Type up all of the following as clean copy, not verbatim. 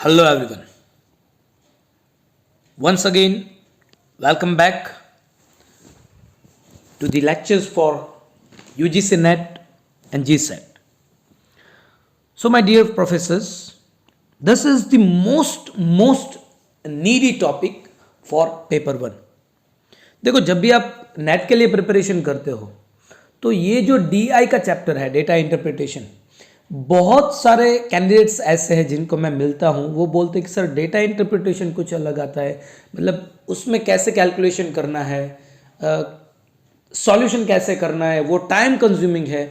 Hello everyone. Once again, welcome back to the lectures for UGC NET and GSET. So my dear professors, this is the most needy topic for paper 1. देखो, जब भी आप net के लिए preparation करते हो तो ये जो DI का चैप्टर है, डेटा इंटरप्रिटेशन, बहुत सारे कैंडिडेट्स ऐसे हैं जिनको मैं मिलता हूँ, वो बोलते हैं कि सर डेटा इंटरप्रिटेशन कुछ अलग आता है, मतलब उसमें कैसे कैलकुलेशन करना है, सॉल्यूशन कैसे करना है, वो टाइम कंज्यूमिंग है.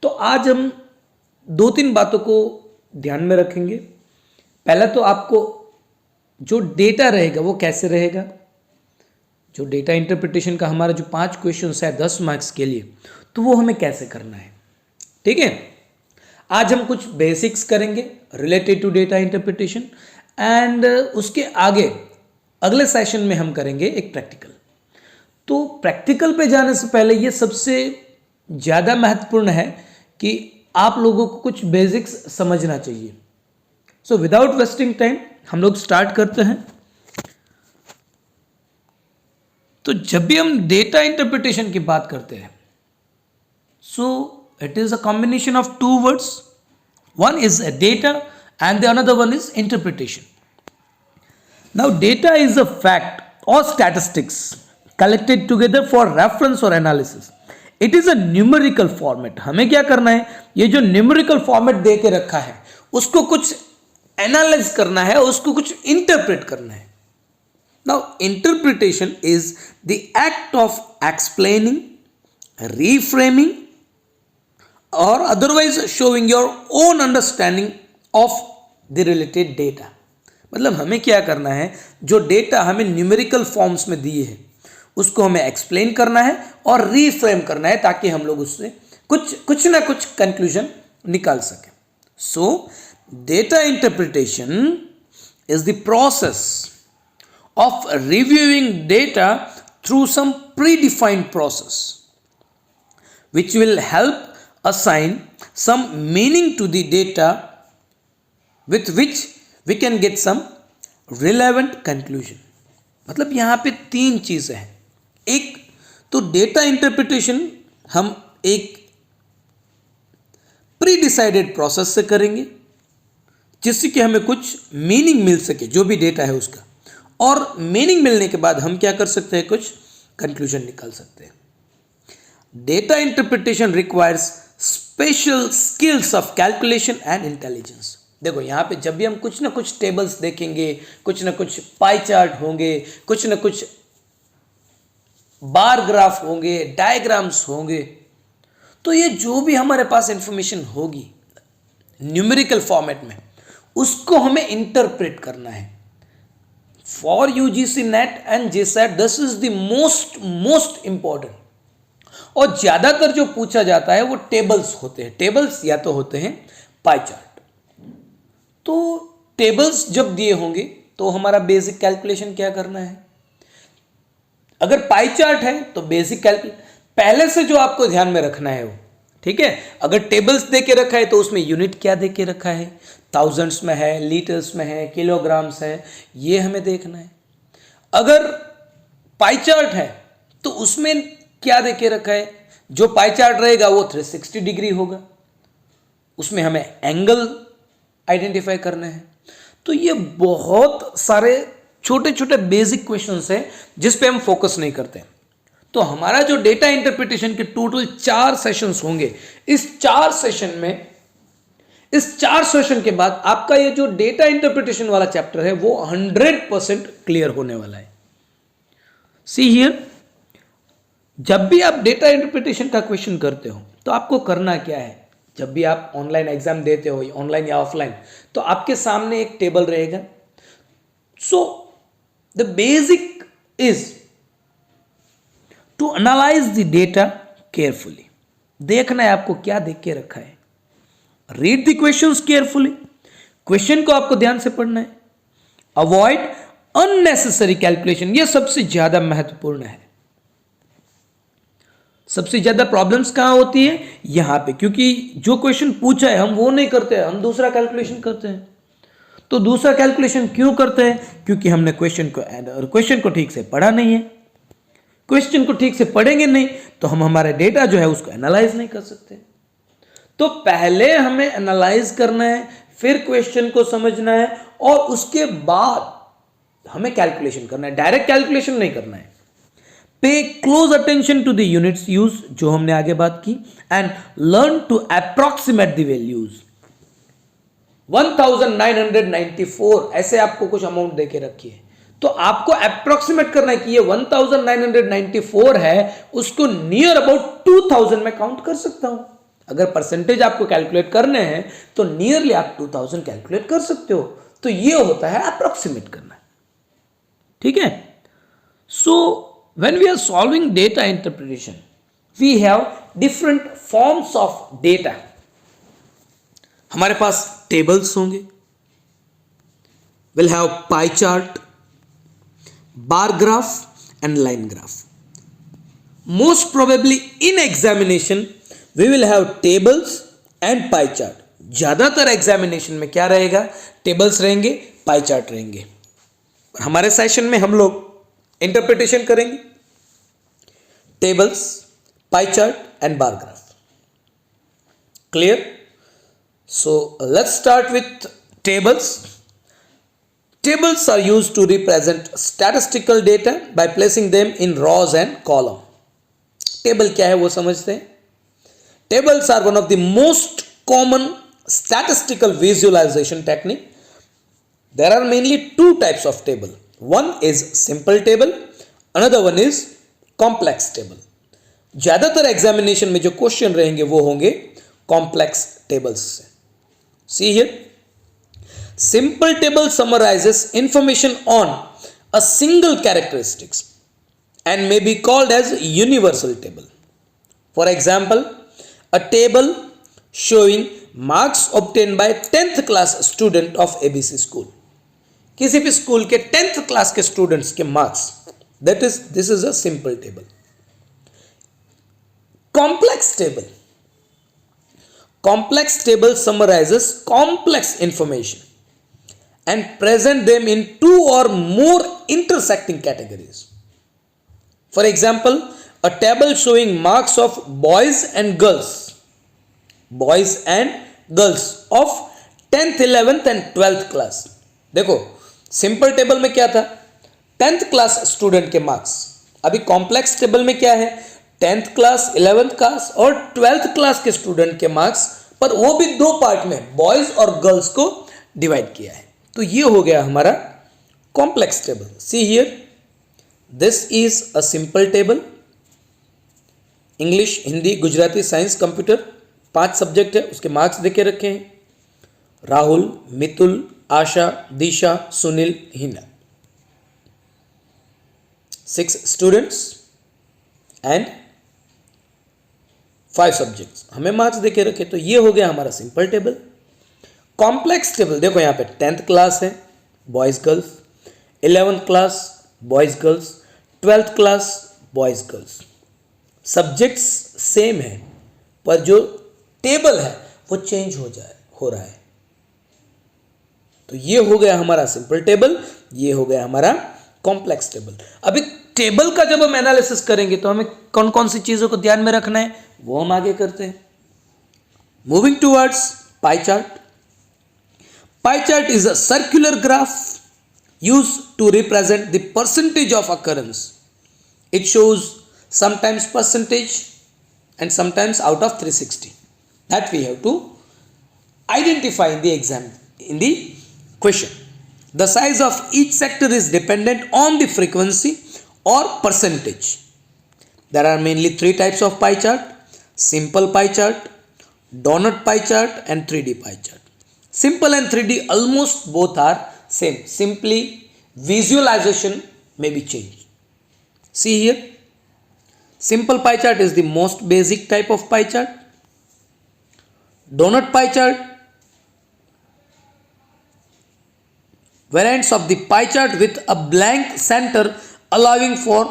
तो आज हम 2-3 बातों को ध्यान में रखेंगे. पहला तो आपको जो डेटा रहेगा वो कैसे रहेगा, जो डेटा इंटरप्रिटेशन का हमारा जो 5 क्वेश्चंस है 10 मार्क्स के लिए, तो वो हमें कैसे करना है. ठीक है, आज हम कुछ बेसिक्स करेंगे related to data interpretation and उसके आगे अगले सेशन में हम करेंगे एक प्रैक्टिकल. तो प्रैक्टिकल पे जाने से पहले ये सबसे ज़्यादा महत्वपूर्ण है कि आप लोगों को कुछ बेसिक्स समझना चाहिए. सो विदाउट वेस्टिंग टाइम हम लोग स्टार्ट करते हैं. तो जब भी हम डेटा इंटरप्रिटेशन की बात करते हैं, सो it is a combination of 2 words. One is a data and the another one is interpretation. Now data is a fact or statistics collected together for reference or analysis. It is a numerical format. हमें क्या करना है, ये जो numerical format दे के रखा है उसको कुछ एनालाइज करना है, उसको कुछ इंटरप्रेट करना है. Now interpretation is the act of explaining, reframing or otherwise showing your own understanding of the related data. मतलब हमें क्या करना है, जो डेटा हमें न्यूमेरिकल फॉर्म्स में दिए हैं उसको हमें एक्सप्लेन करना है और रीफ्रेम करना है ताकि हम लोग उससे कुछ ना कुछ कंक्लूजन निकाल सकें. So data interpretation is the process of reviewing data through some predefined process which will help assign some meaning to the data with which we can get some relevant conclusion. मतलब यहाँ पे 3 चीज़ें हैं. एक तो data interpretation हम एक pre decided process से करेंगे जिससे कि हमें कुछ मीनिंग मिल सके जो भी डेटा है उसका, और मीनिंग मिलने के बाद हम क्या कर सकते हैं, कुछ कंक्लूजन निकाल सकते हैं. Data interpretation requires special skills of calculation and intelligence. देखो यहाँ पे जब भी हम कुछ ना कुछ टेबल्स देखेंगे, कुछ ना कुछ पाई चार्ट होंगे, कुछ ना कुछ बार ग्राफ होंगे, डायग्राम्स होंगे, तो ये जो भी हमारे पास इंफॉर्मेशन होगी न्यूमेरिकल फॉर्मेट में उसको हमें इंटरप्रेट करना है. For UGC NET and GSET this is the most important. और ज़्यादातर जो पूछा जाता है वो टेबल्स होते हैं. टेबल्स या तो होते हैं पाई चार्ट. तो टेबल्स जब दिए होंगे तो हमारा बेसिक कैलकुलेशन क्या करना है. अगर पाई चार्ट है तो बेसिक कैलकुलेशन पहले से जो आपको ध्यान में रखना है वो, ठीक है. अगर टेबल्स दे के रखा है तो उसमें यूनिट क्या दे के रखा है, थाउजेंड्स में है, लीटर्स में है, किलोग्राम्स है, ये हमें देखना है. अगर पाई चार्ट है तो उसमें क्या देके रखा है, जो पाई चार्ट रहेगा वो 360 डिग्री होगा, उसमें हमें एंगल आइडेंटिफाई करना है. तो ये बहुत सारे छोटे छोटे बेसिक क्वेश्चंस हैं जिस पे हम फोकस नहीं करते. तो हमारा जो डेटा इंटरप्रिटेशन के टोटल 4 सेशंस होंगे. इस 4 सेशन के बाद आपका ये जो डेटा इंटरप्रिटेशन वाला चैप्टर है वो 100% क्लियर होने वाला है. सी हियर, जब भी आप डेटा इंटरप्रिटेशन का क्वेश्चन करते हो तो आपको करना क्या है. जब भी आप ऑनलाइन एग्जाम देते हो, ऑनलाइन या ऑफलाइन, तो आपके सामने एक टेबल रहेगा. So the basic is to analyse the data carefully. देखना है आपको क्या देख के रखा है. Read the questions carefully. Question को आपको ध्यान से पढ़ना है. Avoid unnecessary calculation. यह सबसे ज्यादा महत्वपूर्ण है. सबसे ज्यादा प्रॉब्लम्स कहां होती है, यहां पे, क्योंकि जो क्वेश्चन पूछा है हम वो नहीं करते हैं, हम दूसरा कैलकुलेशन करते हैं. तो दूसरा कैलकुलेशन क्यों करते हैं? क्योंकि हमने क्वेश्चन को ठीक से पढ़ा नहीं है। क्वेश्चन को ठीक से पढ़ेंगे नहीं तो हम हमारे डेटा जो है उसको एनालाइज नहीं कर सकते। तो पहले हमें एनालाइज करना है, फिर क्वेश्चन को समझना है और उसके बाद हमें कैलकुलेशन करना है। डायरेक्ट कैलकुलेशन नहीं करना है। Pay close attention to the units use, जो हमने आगे बात की, and learn to approximate the values. 1994 ऐसे आपको कुछ अमाउंट देके रखी है, तो आपको अप्रोक्सीमेट करना है कि ये 1994 है, उसको नियर अबाउट 2000 में काउंट कर सकता हूं। अगर परसेंटेज आपको कैलकुलेट करने हैं तो नियरली आप 2000 कैलकुलेट कर सकते हो। तो ये होता है अप्रोक्सीमेट करना। ठीक है। So when we are solving data interpretation, we have different forms of data. हमारे पास टेबल्स होंगे, will have pie chart, bar graph and line graph. Most probably in examination we will have tables and pie chart. ज्यादातर examination में क्या रहेगा? Tables रहेंगे, pie chart रहेंगे। हमारे सेशन में हम लोग इंटरप्रिटेशन करेंगे tables, pie chart and bar graph. Clear? So let's start with tables. Tables are used to represent statistical data by placing them in rows and column. Table क्या है वो समझते हैं। Tables are one of the most common statistical visualization technique. There are mainly two types of table. One is simple table, another one is complex table. ज्यादातर examination में जो question रहेंगे वो होंगे कॉम्प्लेक्स टेबल्स से। See here, simple table summarizes information on a single characteristics and may be called as universal table. For example, a table showing marks obtained by 10th class student of ABC school. किसी भी school के 10th class के students के marks, this is a simple table. Complex table. Complex table summarizes complex information and present them in two or more intersecting categories. For example, a table showing marks of boys and girls of 10th, 11th and 12th class. देखो simple table में क्या था? 10th class student के marks. अभी complex table में क्या है? 10th class, 11th class और 12th क्लास के स्टूडेंट के मार्क्स, पर वो भी दो पार्ट में बॉयज और गर्ल्स को डिवाइड किया है। तो ये हो गया हमारा complex table. See here, this is a simple table. English, Hindi, Gujarati, science, computer 5 subject है, उसके मार्क्स देके रखे हैं। Rahul, Mitul, Asha, Disha, Sunil, Hina, 6 students and 5 subjects, हमें मार्क्स देके रखे। तो ये हो गया हमारा सिंपल टेबल। कॉम्प्लेक्स टेबल देखो यहाँ पे 10th क्लास है, boys girls, 11th class boys girls, 12th class boys girls. Subjects same है पर जो टेबल है वो चेंज हो रहा है। तो ये हो गया हमारा सिंपल टेबल, ये हो गया हमारा कॉम्प्लेक्स टेबल। अभी टेबल का जब हम एनालिसिस करेंगे तो हमें कौन कौन सी चीजों को ध्यान में रखना है वो हम आगे करते हैं। Moving towards pie chart. Pie chart is a circular graph used to represent the percentage of occurrence. It shows sometimes percentage and sometimes out of 360. That we have to identify in the exam, in the question. The size of each sector is dependent on the frequency or percentage. There are mainly 3 types of pie chart: simple pie chart, donut pie chart and 3D pie chart. Simple and 3D almost both are same. Simply visualization may be changed. See here, simple pie chart is the most basic type of pie chart. Donut pie chart, variants of the pie chart with a blank center allowing for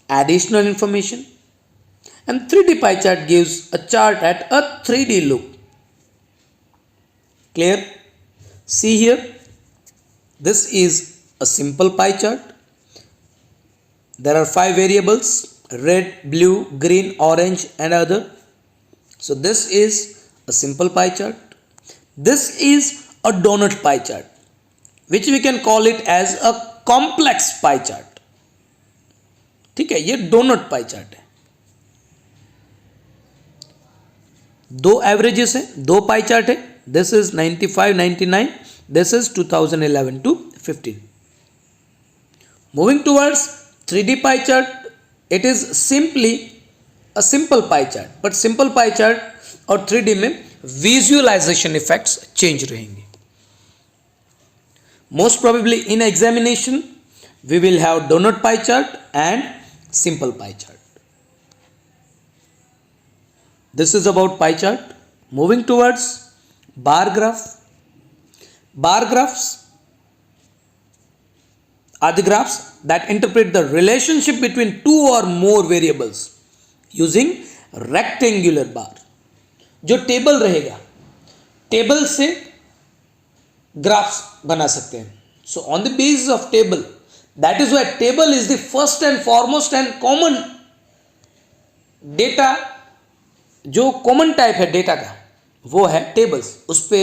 additional information, and 3D pie chart gives a chart at a 3D look. Clear? See here, This is a simple pie chart. There are 5 variables: red, blue, green, orange and other. So this is a simple pie chart. This is a donut pie chart, which we can call it as a complex pie chart. ठीक है, ये donut pie chart है. 2 averages है, 2 pie chart है. This is 95, 99. This is 2011 to 15. Moving towards 3D pie chart, it is simply a simple pie chart. But simple pie chart और 3D में visualization effects change रहेंगे. Most probably in examination we will have donut pie chart and simple pie chart. This is about pie chart. Moving towards bar graph. Bar graphs are the graphs that interpret the relationship between 2 or more variables using rectangular bar. जो table रहेगा, table से graphs बना सकते हैं. So on the basis of table, that is why table is the first and foremost and common data. जो common type है data का वो है टेबल्स. उस पे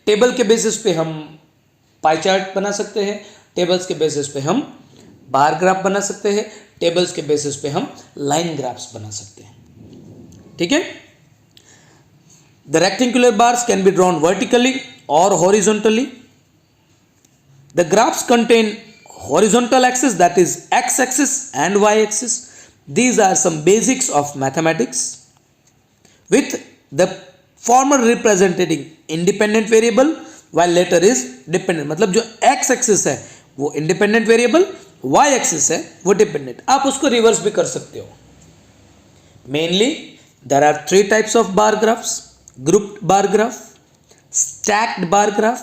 टेबल के बेसिस पे हम पाई चार्ट बना सकते हैं, टेबल्स के बेसिस पे हम बार ग्राफ बना सकते हैं, टेबल्स के बेसिस पे हम लाइन ग्राफ्स बना सकते हैं. ठीक है. The rectangular bars can be drawn vertically or horizontally. The graphs contain horizontal axis, that is x-axis and y-axis. These are some basics of mathematics, with the former representing independent variable while later is dependent. मतलब जो x-axis है वो independent variable, y-axis है वो dependent. आप उसको reverse भी कर सकते हो. Mainly there are 3 types of bar graphs: grouped bar graph, stacked bar graph,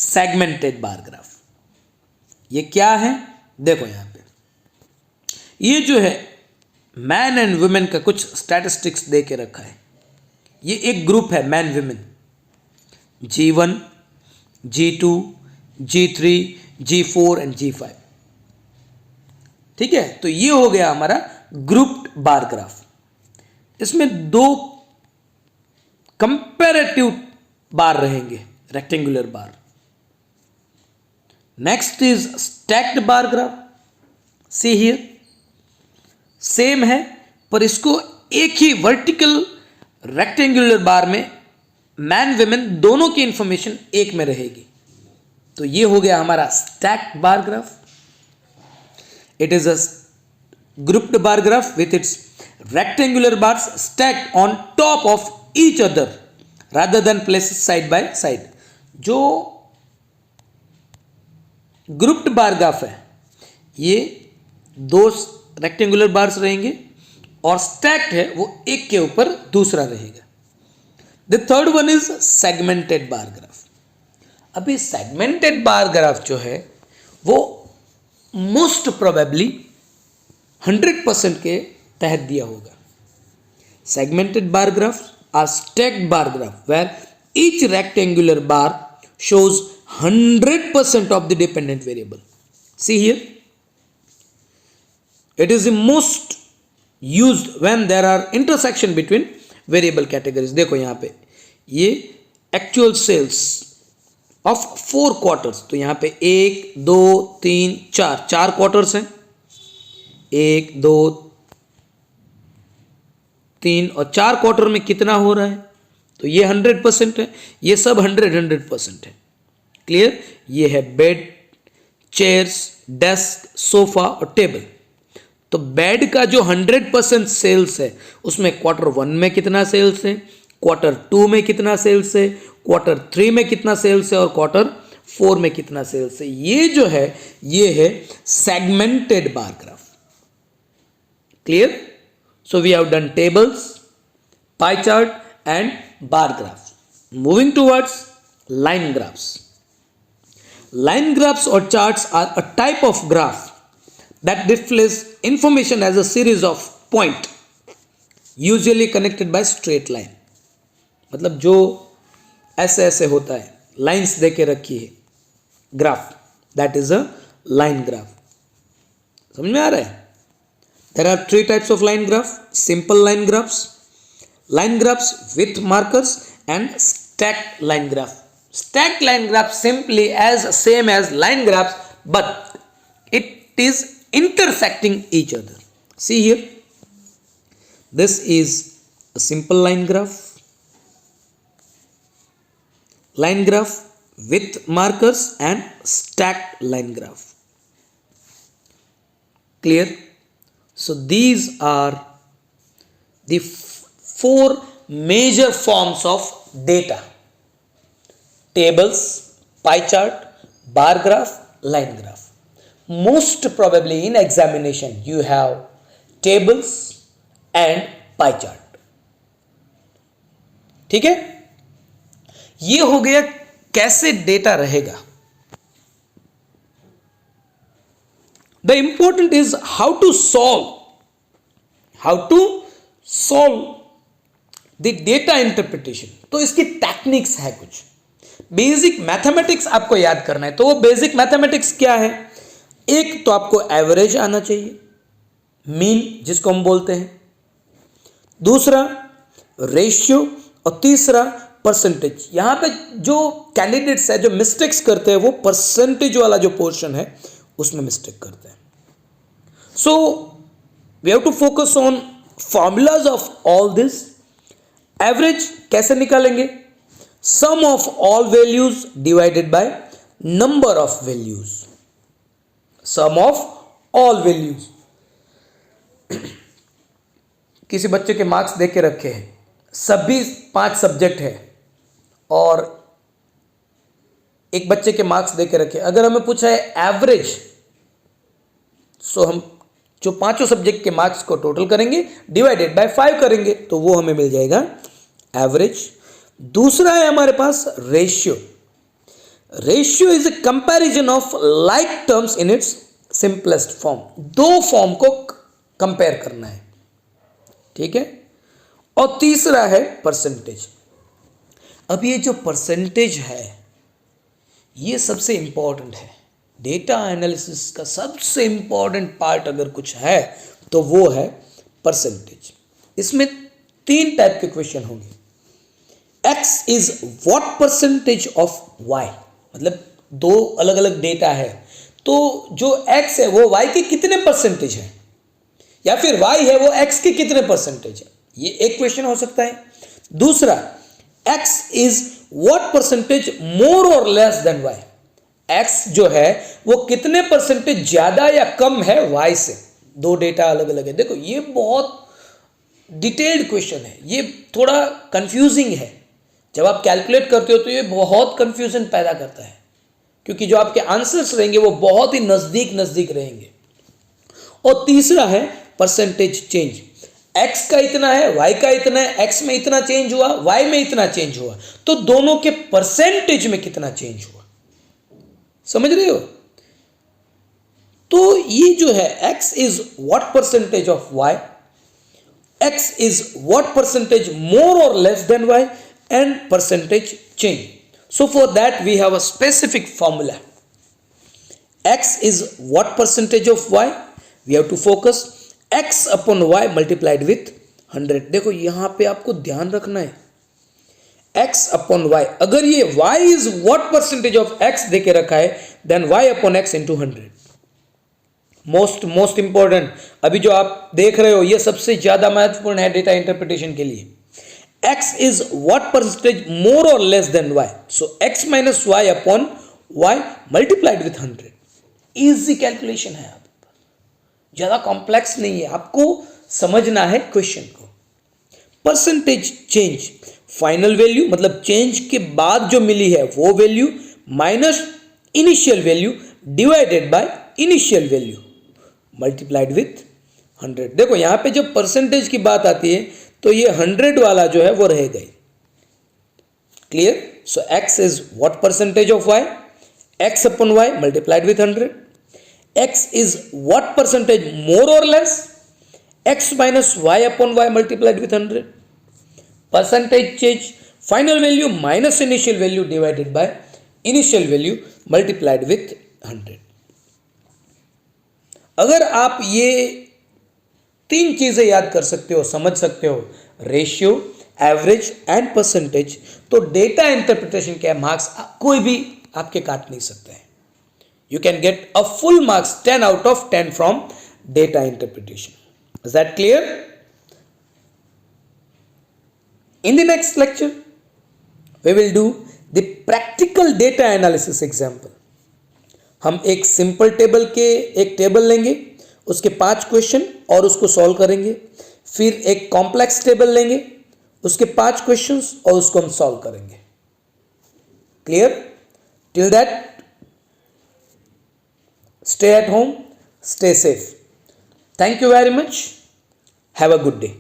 segmented bar graph. ये क्या है देखो यहां पे. ये जो है मैन एंड वुमेन का कुछ स्टैटिस्टिक्स दे के रखा है. ये एक ग्रुप है man women, G1, G2, G3, G4 and G5. ठीक है. तो ये हो गया हमारा ग्रुप्ड बार ग्राफ. इसमें 2 कंपैरेटिव बार रहेंगे, rectangular bar. Next is stacked bar graph. See here, same है पर इसको एक ही वर्टिकल रेक्टेंगुलर बार में मैन वुमेन दोनों की इंफॉर्मेशन एक में रहेगी. तो ये हो गया हमारा stacked bar graph. It is a grouped bar graph with its rectangular bars stacked on top of each other rather than placed side by side. जो ग्रुप्ड बार ग्राफ है ये 2 रेक्टेंगुलर बार्स रहेंगे और स्टैक्ड है वो एक के ऊपर दूसरा रहेगा. The third one is segmented bar graph. अभी सेगमेंटेड बार ग्राफ जो है वो मोस्ट प्रोबेबली 100% के तहत दिया होगा. Segmented bar graph or stacked bar graph where each rectangular bar shows 100% of the dependent variable. See here, it is the most used when there are intersection between variable categories. देखो यहाँ पे ये actual sales of 4 quarters. तो यहाँ पे 1, 2, 3, 4 quarters हैं. 1, 2, 3 और 4 quarter में कितना हो रहा है? तो ये 100% है, ये सब 100% है. क्लियर. ये है बेड, चेयर्स, डेस्क, सोफा और टेबल. तो बेड का जो 100% सेल्स है उसमें क्वार्टर 1 में कितना सेल्स है, क्वार्टर 2 में कितना सेल्स है, क्वार्टर 3 में कितना सेल्स है और क्वार्टर 4 में कितना सेल्स है. ये जो है ये है segmented bar graph. Clear. So we have done tables, pie chart and bar graphs. Moving towards line graphs. Line graphs or charts are a type of graph that displays information as a series of points usually connected by straight line. मतलब जो ऐसे ऐसे होता है, lines दे के रखी है graph, that is a line graph. समझ में आ रहा है? There are three types of line graph. Simple line graphs, line graphs with markers, and stacked line graph. Stacked line graph simply as same as line graphs, but it is intersecting each other. See here, this is a simple line graph with markers, and stacked line graph. Clear? So these are the four major forms of data: tables, pie chart, bar graph, line graph. Most probably in examination you have tables and pie chart. ठीक है, ये हो गया कैसे data रहेगा. The important is how to solve the data interpretation. तो इसकी techniques है, कुछ बेसिक मैथमेटिक्स आपको याद करना है. तो वो बेसिक मैथमेटिक्स क्या है? एक तो आपको एवरेज आना चाहिए, मीन जिसको हम बोलते हैं. दूसरा रेशियो, और तीसरा परसेंटेज. यहां पे जो कैंडिडेट्स है जो मिस्टेक्स करते हैं वो परसेंटेज वाला जो पोर्शन है उसमें मिस्टेक करते हैं. So we have to focus on formulas of all this. Average कैसे निकालेंगे? Sum of all values divided by number of values. Sum of all values. किसी बच्चे के मार्क्स दे के रखे हैं, सभी 5 सब्जेक्ट है, और एक बच्चे के मार्क्स दे के रखे. अगर हमें पूछा है एवरेज, सो हम जो 5 सब्जेक्ट के मार्क्स को टोटल करेंगे, डिवाइडेड बाय 5 करेंगे, तो वो हमें मिल जाएगा एवरेज. दूसरा है हमारे पास ratio. Ratio is a comparison of like terms in its simplest form. दो फॉर्म को कंपेयर करना है, ठीक है. और तीसरा है परसेंटेज. अब ये जो परसेंटेज है ये सबसे इंपॉर्टेंट है. डेटा एनालिसिस का सबसे इंपॉर्टेंट पार्ट अगर कुछ है तो वो है परसेंटेज. इसमें 3 टाइप के क्वेश्चन होंगे. x is what percentage of y. मतलब 2 अलग अलग डेटा है, तो जो x है वो y के कितने परसेंटेज है, या फिर y है वो x के कितने परसेंटेज है. ये एक क्वेश्चन हो सकता है. दूसरा, x is what percentage more और लेस देन y. x जो है वो कितने परसेंटेज ज्यादा या कम है y से. 2 डेटा अलग अलग है. देखो ये बहुत डिटेल्ड क्वेश्चन है, ये थोड़ा कंफ्यूजिंग है. जब आप कैलकुलेट करते हो तो ये बहुत कंफ्यूजन पैदा करता है, क्योंकि जो आपके आंसर्स रहेंगे वो बहुत ही नजदीक रहेंगे. और तीसरा है परसेंटेज चेंज. x का इतना है, y का इतना है, x में इतना चेंज हुआ, y में इतना चेंज हुआ, तो दोनों के परसेंटेज में कितना चेंज हुआ. समझ रहे हो? तो ये जो है x is what percentage of y, x is what percentage more or less than y, and percentage change. So for that we have a specific formula. X is what percentage of y, we have to focus x upon y multiplied with 100. देखो यहां पे आपको ध्यान रखना है, x upon y. अगर ये y is what percentage of x देके रखा है, then y upon x into 100. Most important. अभी जो आप देख रहे हो ये सबसे ज्यादा महत्वपूर्ण है डेटा इंटरप्रिटेशन के लिए. x is what percentage more और less than y. So x minus y upon y multiplied with 100. Easy calculation है, आप ज्यादा कॉम्प्लेक्स नहीं है, आपको समझना है क्वेश्चन को. परसेंटेज चेंज, फाइनल वैल्यू मतलब चेंज के बाद जो मिली है वो value minus initial value divided by initial value multiplied with 100. देखो यहां पे जब परसेंटेज की बात आती है तो ये 100 वाला जो है वो रहेगा. Clear? So x is what percentage of y, x upon y multiplied with 100. x is what percentage more और less, x minus y upon y multiplied with 100. Percentage change, final value minus initial value divided by initial value multiplied with 100. अगर आप ये 3 चीजें याद कर सकते हो, समझ सकते हो, रेशियो, एवरेज एंड परसेंटेज, तो डेटा इंटरप्रिटेशन के मार्क्स कोई भी आपके काट नहीं सकते हैं. You can get a full marks 10 out of 10 from data interpretation. Is that clear? In the next lecture, we will do the practical data analysis example. हम एक सिंपल टेबल के एक टेबल लेंगे, उसके 5 क्वेश्चन और उसको सॉल्व करेंगे. फिर एक कॉम्प्लेक्स टेबल लेंगे, उसके 5 क्वेश्चंस और उसको हम सॉल्व करेंगे. Clear? Till that, stay at home, stay safe. Thank you very much. Have a good day.